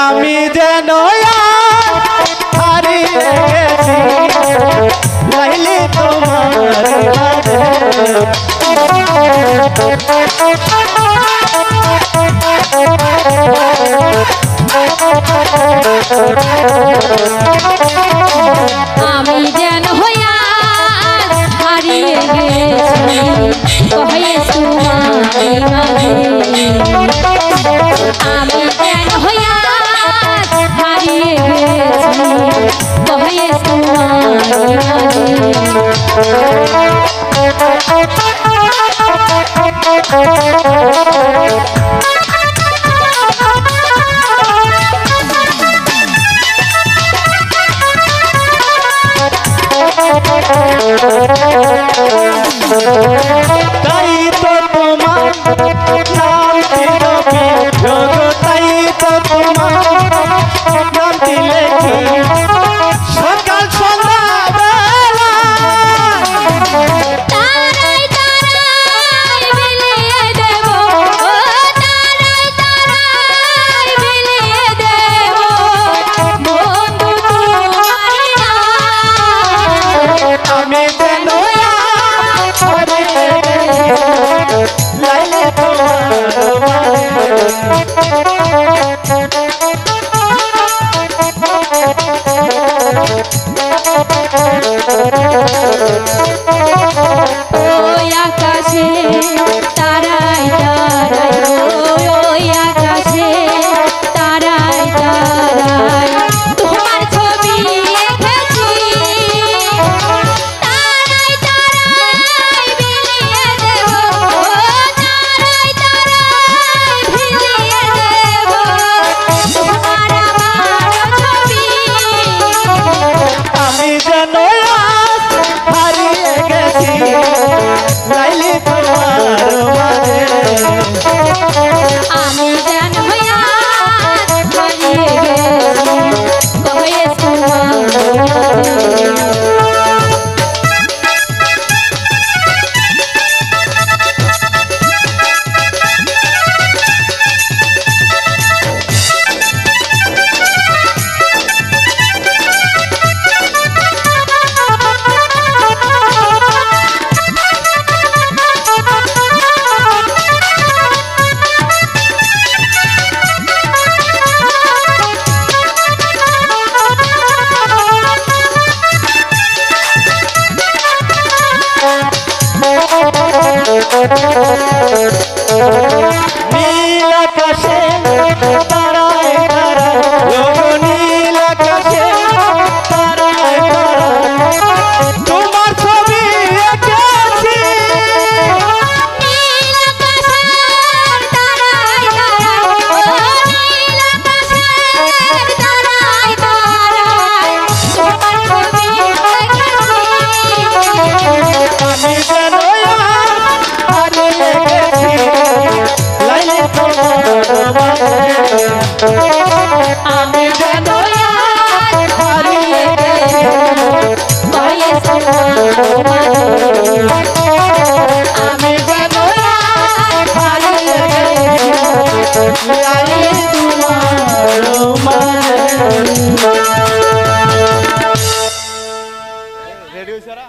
আমি যেন হারিয়ে গেছি লাইলি তোমার আমি যেন হারিয়ে গেছি কহে তোমারি মাঝে আমি যেন হারিয়ে গেছি কহে তোমারি মাঝে তাই তো তোমার নাম দিল তাই তো তোমার নাম দিলে সকাল সন্ধ্যা বেলা তারাই তারাই বিলিয়ে দেব তারাই তারাই বিলিয়ে দেব বন্ধু তোমার আমি যেন লাইলে ওই আকাশে তারাই তারাই ওই আকাশে তারাই তারাই তোমার ছবি এঁকেছি তারাই তারাই বিলিয়ে দেব তারাই তারাই বিলিয়ে দেব তোমার আমার ছবি আমি যেন হারিয়ে গেছি লাইলি তোমার মাঝে আমি যেন হারিয়ে গেছি কহে তোমার নীল আকাশে তারায় তারায় নীল আকাশে তারায় তারায় তোমার ছবি এঁকেছি নীল আকাশের তারাই তারাই নীল আকাশের তারাই তারাই তোমার ছবি এঁকেছি আমি যেন হারিয়ে গেছি লাইলি তোমার মাঝে আমি যেন হারিয়ে গেছি কহে তোমার আমি যেন হারিয়ে গেছি লাইলি তোমার মাঝে রেডিও সারা